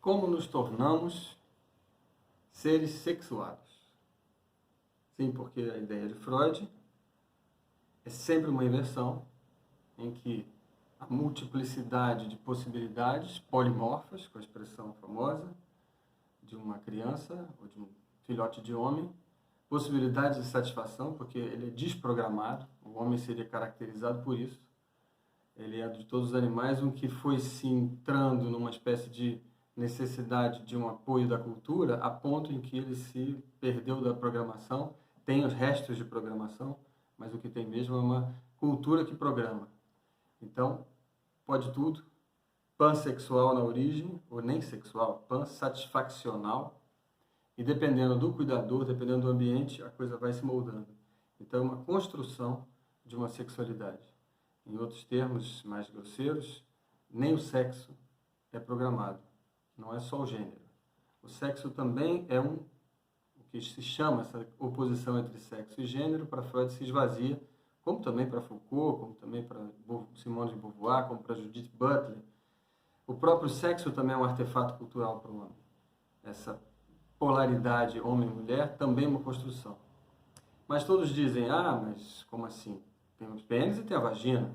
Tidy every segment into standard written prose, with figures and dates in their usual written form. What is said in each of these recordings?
Como nos tornamos seres sexuados? Sim, porque a ideia de Freud é sempre uma inversão em que a multiplicidade de possibilidades polimorfas, com a expressão famosa de uma criança ou de um filhote de homem, possibilidades de satisfação, porque ele é desprogramado, o homem seria caracterizado por isso. Ele é de todos os animais um que foi se entrando numa espécie de necessidade de um apoio da cultura, a ponto em que ele se perdeu da programação, tem os restos de programação, mas o que tem mesmo é uma cultura que programa. Então, pode tudo, pansexual na origem, ou nem sexual, pansatisfaccional, e dependendo do cuidador, dependendo do ambiente, a coisa vai se moldando. Então, é uma construção de uma sexualidade. Em outros termos mais grosseiros, nem o sexo é programado, não é só o gênero. O sexo também é o que se chama, essa oposição entre sexo e gênero, para Freud se esvazia, como também para Foucault, como também para Simone de Beauvoir, como para Judith Butler. O próprio sexo também é um artefato cultural para o homem. Essa polaridade homem-mulher também é uma construção. Mas todos dizem, mas como assim? Tem os pênis e tem a vagina.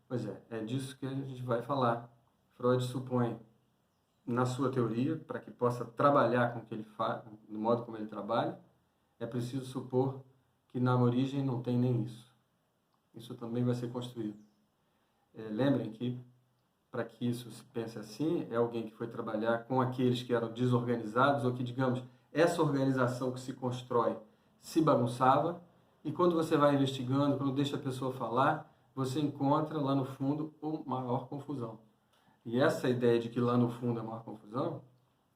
Pois é disso que a gente vai falar. Freud supõe, na sua teoria, para que possa trabalhar com o que ele faz, do modo como ele trabalha, é preciso supor que na origem não tem nem isso. Isso também vai ser construído. Lembrem que, para que isso se pense assim, é alguém que foi trabalhar com aqueles que eram desorganizados, ou que, digamos, essa organização que se constrói se bagunçava, e quando você vai investigando, quando deixa a pessoa falar, você encontra lá no fundo a maior confusão. E essa ideia de que lá no fundo é a maior confusão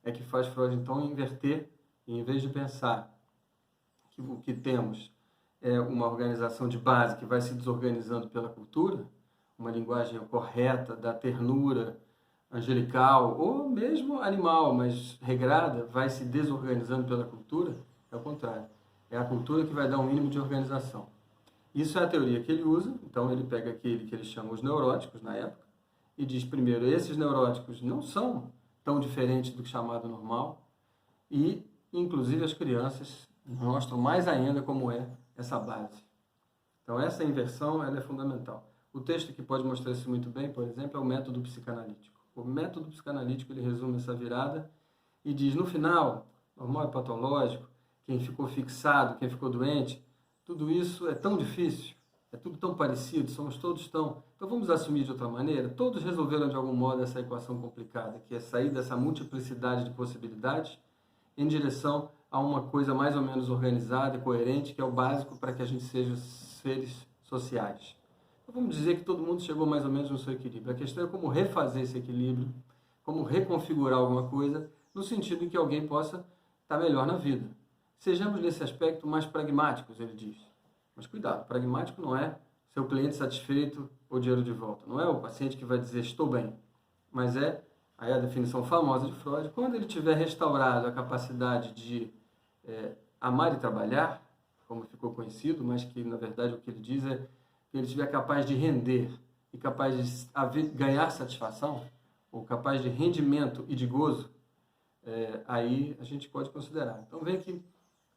é que faz Freud então inverter, e em vez de pensar que o que temos é uma organização de base que vai se desorganizando pela cultura, uma linguagem correta da ternura angelical ou mesmo animal, mas regrada, vai se desorganizando pela cultura, é o contrário. É a cultura que vai dar um mínimo de organização. Isso é a teoria que ele usa, então ele pega aquele que ele chama os neuróticos na época e diz, primeiro, esses neuróticos não são tão diferentes do que chamado normal e, inclusive, as crianças mostram mais ainda como é essa base. Então, essa inversão ela é fundamental. O texto que pode mostrar isso muito bem, por exemplo, é o método psicanalítico. O método psicanalítico ele resume essa virada e diz, no final, normal e patológico, quem ficou fixado, quem ficou doente, tudo isso é tão difícil, é tudo tão parecido, somos todos tão... Então vamos assumir de outra maneira, todos resolveram de algum modo essa equação complicada, que é sair dessa multiplicidade de possibilidades em direção a uma coisa mais ou menos organizada e coerente, que é o básico para que a gente seja seres sociais. Então vamos dizer que todo mundo chegou mais ou menos no seu equilíbrio. A questão é como refazer esse equilíbrio, como reconfigurar alguma coisa, no sentido em que alguém possa estar melhor na vida. Sejamos nesse aspecto mais pragmáticos, ele diz. Mas cuidado, pragmático não é seu cliente satisfeito ou dinheiro de volta. Não é o paciente que vai dizer estou bem. Mas aí a definição famosa de Freud, quando ele tiver restaurado a capacidade de amar e trabalhar, como ficou conhecido, mas que na verdade o que ele diz é que ele estiver capaz de render e capaz de ganhar satisfação, ou capaz de rendimento e de gozo, aí a gente pode considerar. Então vem que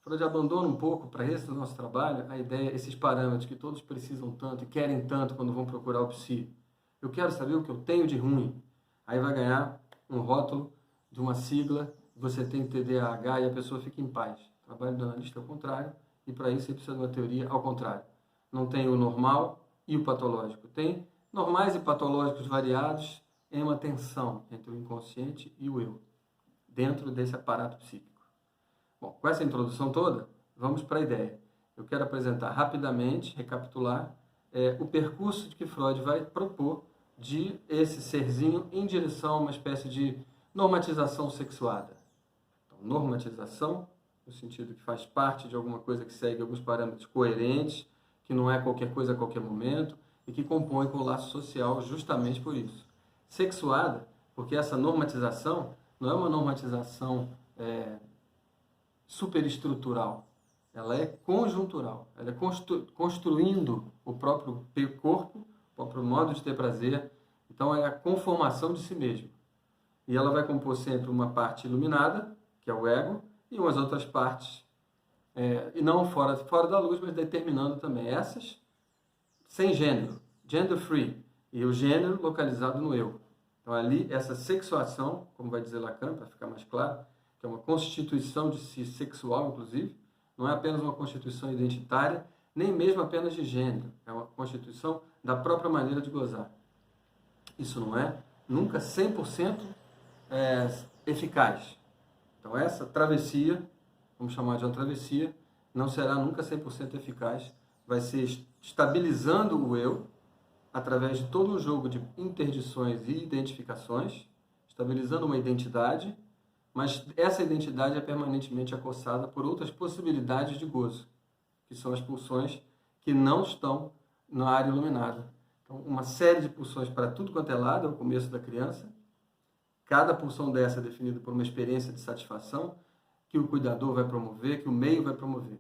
Freud abandona um pouco para esse nosso trabalho a ideia, esses parâmetros que todos precisam tanto e querem tanto quando vão procurar o psi. Eu quero saber o que eu tenho de ruim. Aí vai ganhar um rótulo de uma sigla, você tem TDAH e a pessoa fica em paz. O trabalho do analista é o contrário, e para isso você precisa de uma teoria ao contrário. Não tem o normal e o patológico. Tem normais e patológicos variados em uma tensão entre o inconsciente e o eu, dentro desse aparato psíquico. Bom, com essa introdução toda, vamos para a ideia. Eu quero apresentar rapidamente, recapitular, o percurso que Freud vai propor de esse serzinho em direção a uma espécie de normatização sexuada. Então, normatização, no sentido que faz parte de alguma coisa que segue alguns parâmetros coerentes, que não é qualquer coisa a qualquer momento, e que compõe com o laço social justamente por isso. Sexuada, porque essa normatização não é uma normatização superestrutural, ela é conjuntural, ela é construindo o próprio corpo, o próprio modo de ter prazer, então é a conformação de si mesmo. E ela vai compor sempre uma parte iluminada, que é o ego, e umas outras partes, e não fora da luz, mas determinando também essas, sem gênero, gender free, e o gênero localizado no eu. Então ali, essa sexuação, como vai dizer Lacan, para ficar mais claro, que é uma constituição de si sexual, inclusive, não é apenas uma constituição identitária, nem mesmo apenas de gênero, é uma constituição da própria maneira de gozar. Isso não é nunca 100% eficaz. Então essa travessia, vamos chamar de uma travessia, não será nunca 100% eficaz, vai ser estabilizando o eu, através de todo um jogo de interdições e identificações, estabilizando uma identidade, mas essa identidade é permanentemente acossada por outras possibilidades de gozo, que são as pulsões que não estão na área iluminada. Então, uma série de pulsões para tudo quanto é lado, é o começo da criança. Cada pulsão dessa é definida por uma experiência de satisfação que o cuidador vai promover, que o meio vai promover.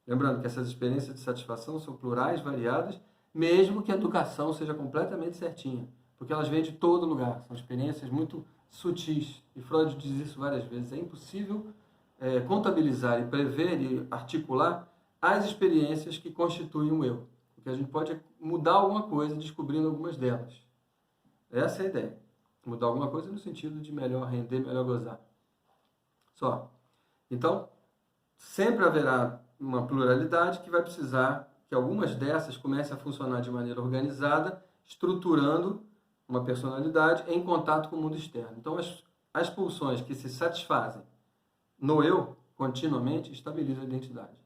Lembrando que essas experiências de satisfação são plurais, variadas, mesmo que a educação seja completamente certinha, porque elas vêm de todo lugar, são experiências muito sutis, e Freud diz isso várias vezes, é impossível contabilizar e prever e articular as experiências que constituem o eu, porque a gente pode mudar alguma coisa descobrindo algumas delas. Essa é a ideia, mudar alguma coisa no sentido de melhor render, melhor gozar. Só. Então, sempre haverá uma pluralidade que vai precisar que algumas dessas comecem a funcionar de maneira organizada, estruturando uma personalidade em contato com o mundo externo. Então, as pulsões que se satisfazem no eu, continuamente, estabilizam a identidade.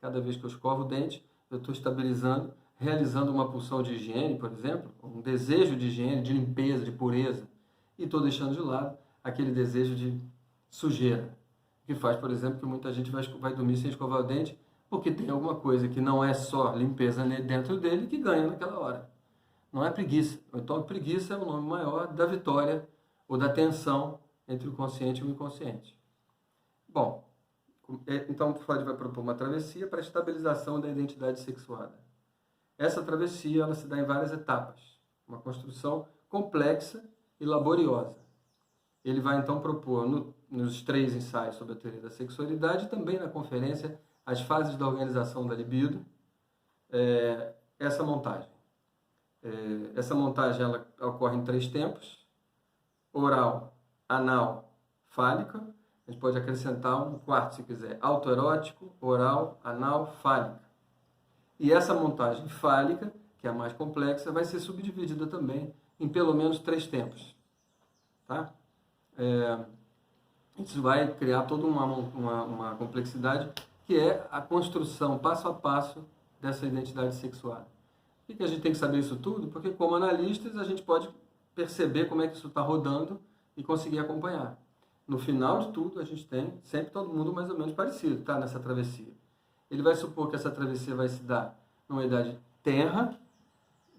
Cada vez que eu escovo o dente, eu estou estabilizando, realizando uma pulsão de higiene, por exemplo, um desejo de higiene, de limpeza, de pureza, e estou deixando de lado aquele desejo de sujeira, que faz, por exemplo, que muita gente vai dormir sem escovar o dente, porque tem alguma coisa que não é só limpeza dentro dele que ganha naquela hora. Não é preguiça. Então, preguiça é o nome maior da vitória ou da tensão entre o consciente e o inconsciente. Bom, então Freud vai propor uma travessia para a estabilização da identidade sexuada. Essa travessia ela se dá em várias etapas, uma construção complexa e laboriosa. Ele vai então propor nos 3 ensaios sobre a teoria da sexualidade e também na conferência as fases da organização da libido, essa montagem. Essa montagem ela ocorre em 3 tempos: oral, anal, fálica. A gente pode acrescentar um quarto, se quiser: autoerótico, oral, anal, fálica. E essa montagem fálica, que é a mais complexa, vai ser subdividida também em pelo menos 3 tempos. Tá? Isso vai criar toda uma complexidade, que é a construção passo a passo dessa identidade sexual. Por que a gente tem que saber isso tudo? Porque, como analistas, a gente pode perceber como é que isso está rodando e conseguir acompanhar. No final de tudo, a gente tem sempre todo mundo mais ou menos parecido, tá? Nessa travessia. Ele vai supor que essa travessia vai se dar numa idade tenra,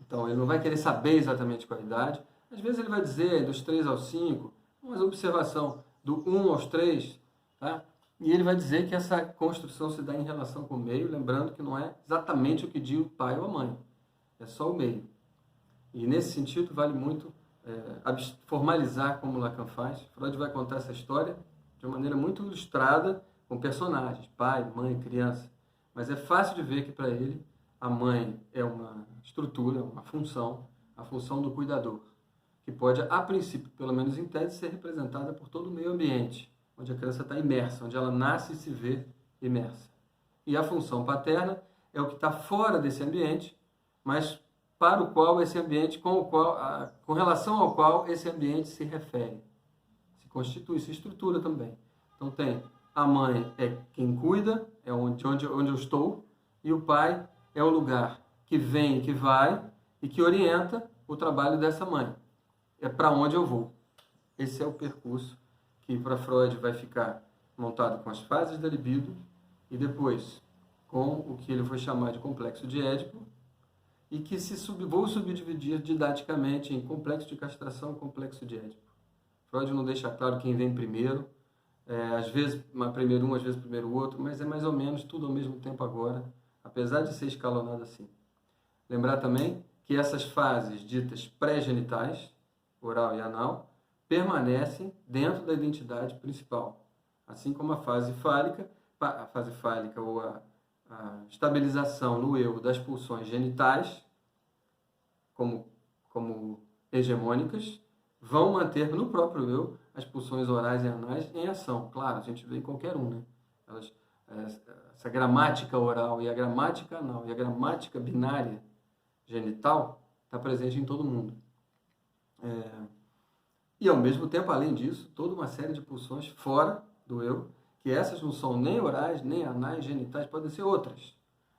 então ele não vai querer saber exatamente qual a idade. Às vezes ele vai dizer dos 3 aos 5, uma observação do 1 aos 3, tá? E ele vai dizer que essa construção se dá em relação com o meio, lembrando que não é exatamente o que diz o pai ou a mãe, é só o meio. E nesse sentido vale muito formalizar como Lacan faz. Freud vai contar essa história de uma maneira muito ilustrada, com personagens, pai, mãe, criança. Mas é fácil de ver que para ele a mãe é uma estrutura, uma função, a função do cuidador, que pode, a princípio, pelo menos em tese, ser representada por todo o meio ambiente, onde a criança está imersa, onde ela nasce e se vê imersa. E a função paterna é o que está fora desse ambiente, mas para o qual esse ambiente, com relação ao qual esse ambiente se refere, se constitui, se estrutura também. Então tem a mãe é quem cuida, é onde eu estou, e o pai é o lugar que vem, que vai e que orienta o trabalho dessa mãe. É para onde eu vou. Esse é o percurso que para Freud vai ficar montado com as fases da libido e depois com o que ele foi chamar de complexo de Édipo, e que vou subdividir didaticamente em complexo de castração e complexo de Édipo. Freud não deixa claro quem vem primeiro, às vezes primeiro um, às vezes primeiro o outro, mas é mais ou menos tudo ao mesmo tempo agora, apesar de ser escalonado assim. Lembrar também que essas fases ditas pré-genitais, oral e anal, permanecem dentro da identidade principal. Assim como a fase fálica ou a estabilização no eu das pulsões genitais, como hegemônicas, vão manter no próprio eu as pulsões orais e anais em ação. Claro, a gente vê em qualquer um, né? Essa gramática oral e a gramática anal e a gramática binária genital está presente em todo mundo. E, ao mesmo tempo, além disso, toda uma série de pulsões fora do eu, que essas não são nem orais, nem anais, genitais, podem ser outras.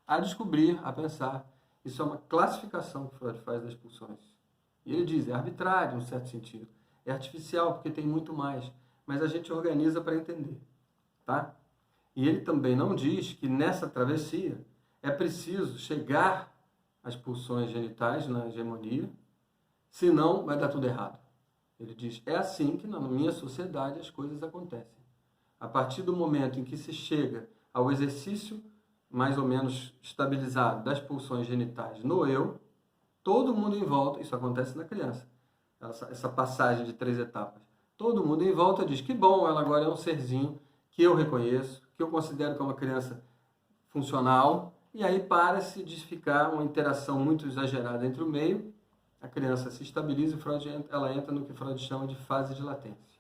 A descobrir, a pensar. Isso é uma classificação que Freud faz das pulsões. E ele diz, é arbitrário, em um certo sentido. É artificial, porque tem muito mais. Mas a gente organiza para entender. Tá? E ele também não diz que nessa travessia é preciso chegar às pulsões genitais na hegemonia, senão vai dar tudo errado. Ele diz, é assim que na minha sociedade as coisas acontecem. A partir do momento em que se chega ao exercício mais ou menos estabilizado das pulsões genitais no eu, todo mundo em volta, isso acontece na criança, essa passagem de 3 etapas, todo mundo em volta diz que bom, ela agora é um serzinho que eu reconheço, que eu considero que é uma criança funcional, e aí para-se de ficar uma interação muito exagerada entre o meio, a criança se estabiliza e ela entra no que Freud chama de fase de latência.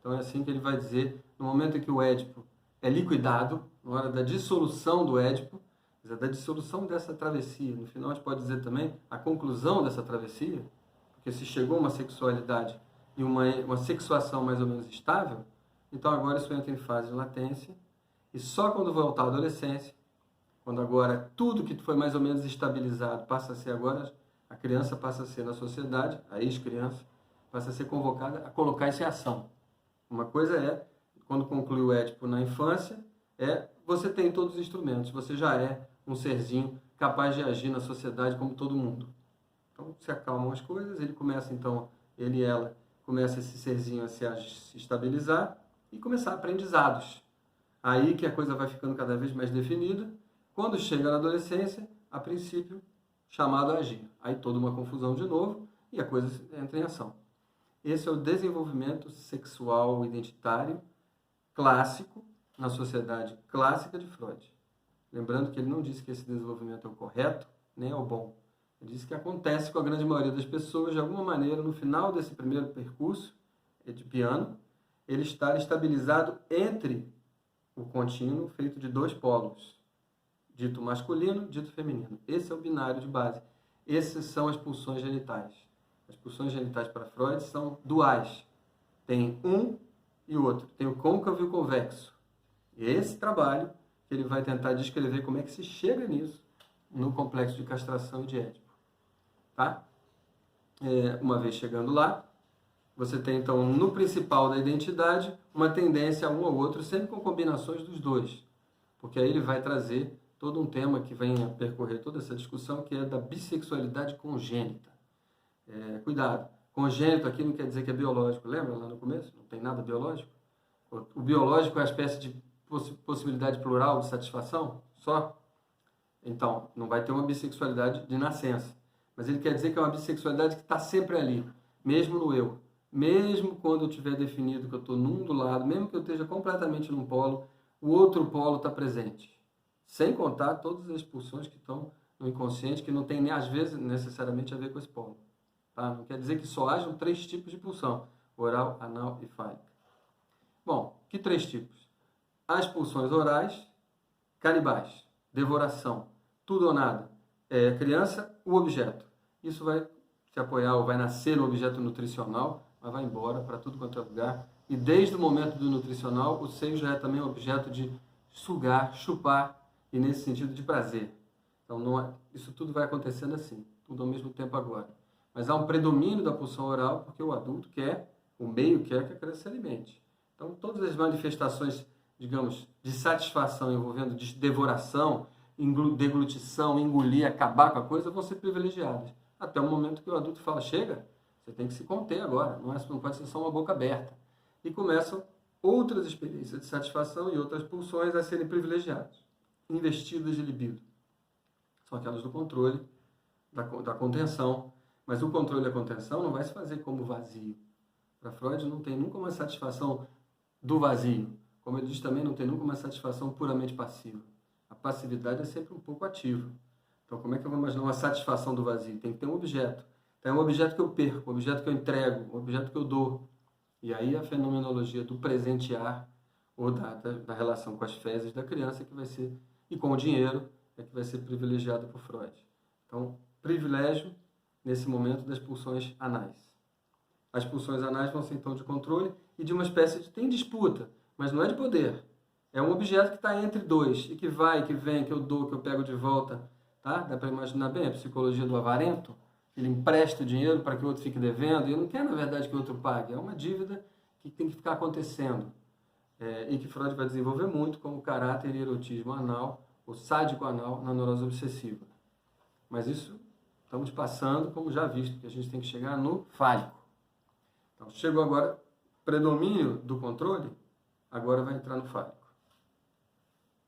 Então é assim que ele vai dizer, no momento em que o Édipo é liquidado, na hora da dissolução do Édipo, da dissolução dessa travessia, no final a gente pode dizer também a conclusão dessa travessia, porque se chegou a uma sexualidade e uma sexuação mais ou menos estável, então agora isso entra em fase de latência, e só quando voltar à adolescência, quando agora tudo que foi mais ou menos estabilizado passa a ser agora, a criança passa a ser na sociedade, a ex-criança, passa a ser convocada a colocar isso em ação. Uma coisa é, quando conclui o Édipo na infância, você tem todos os instrumentos, você já é um serzinho capaz de agir na sociedade como todo mundo. Então se acalmam as coisas, ele e ela começa esse serzinho a se estabilizar e começar aprendizados. Aí que a coisa vai ficando cada vez mais definida. Quando chega na adolescência, a princípio, chamado a agir. Aí toda uma confusão de novo e a coisa entra em ação. Esse é o desenvolvimento sexual identitário clássico na sociedade clássica de Freud. Lembrando que ele não disse que esse desenvolvimento é o correto, nem é o bom. Ele disse que acontece com a grande maioria das pessoas, de alguma maneira, no final desse primeiro percurso edipiano, ele está estabilizado entre o contínuo feito de 2 polos, dito masculino, dito feminino. Esse é o binário de base. Essas são as pulsões genitais. As pulsões genitais para Freud são duais. Tem um e o outro. Tem o côncavo e o convexo. E é esse trabalho que ele vai tentar descrever como é que se chega nisso no complexo de castração e de Édipo. Tá? Uma vez chegando lá, você tem, então, no principal da identidade, uma tendência a um ou outro, sempre com combinações dos dois. Porque aí ele vai trazer todo um tema que vem a percorrer toda essa discussão, que é da bissexualidade congênita. Cuidado, congênito aqui não quer dizer que é biológico. Lembra lá no começo? Não tem nada biológico. O biológico é a espécie de possibilidade plural de satisfação só. Então, não vai ter uma bissexualidade de nascença. Mas ele quer dizer que é uma bissexualidade que está sempre ali, mesmo no eu. Mesmo quando eu tiver definido que eu estou num do lado, mesmo que eu esteja completamente num polo, o outro polo está presente. Sem contar todas as pulsões que estão no inconsciente, que não tem nem, às vezes, necessariamente a ver com esse polo. Tá? Não quer dizer que só hajam 3 tipos de pulsão, oral, anal e fálica. Bom, que 3 tipos? As pulsões orais, canibais, devoração, tudo ou nada. Criança, o objeto. Isso vai se apoiar ou vai nascer no objeto nutricional, mas vai embora para tudo quanto é lugar. E desde o momento do nutricional, o seio já é também um objeto de sugar, chupar, e nesse sentido de prazer. Então, isso tudo vai acontecendo assim, tudo ao mesmo tempo agora. Mas há um predomínio da pulsão oral, porque o adulto quer, o meio quer que a criança se alimente. Então, todas as manifestações, digamos, de satisfação envolvendo devoração, deglutição, engolir, acabar com a coisa, vão ser privilegiadas. Até o momento que o adulto fala, chega, você tem que se conter agora, não pode ser só uma boca aberta. E começam outras experiências de satisfação e outras pulsões a serem privilegiadas, investidas de libido. São aquelas do controle, da contenção. Mas o controle e a contenção não vai se fazer como vazio. Para Freud não tem nunca uma satisfação do vazio. Como ele diz também, não tem nunca uma satisfação puramente passiva. A passividade é sempre um pouco ativa. Então, como é que eu vou imaginar uma satisfação do vazio? Tem que ter um objeto. Então, é um objeto que eu perco, um objeto que eu entrego, um objeto que eu dou. E aí a fenomenologia do presentear ou da relação com as fezes da criança que vai ser, e com o dinheiro, é que vai ser privilegiada por Freud. Então, privilégio nesse momento das pulsões anais. As pulsões anais vão ser então de controle e de uma espécie de... Tem disputa, mas não é de poder. É um objeto que está entre dois, e que vai, que vem, que eu dou, que eu pego de volta. Tá? Dá para imaginar bem a psicologia do avarento? Ele empresta o dinheiro para que o outro fique devendo, e ele não quer, na verdade, que o outro pague. É uma dívida que tem que ficar acontecendo. E que Freud vai desenvolver muito como caráter e erotismo anal, o sádico anal, na neurose obsessiva. Mas isso estamos passando, como já visto, que a gente tem que chegar no fálico. Então, chegou agora predomínio do controle, agora vai entrar no fálico.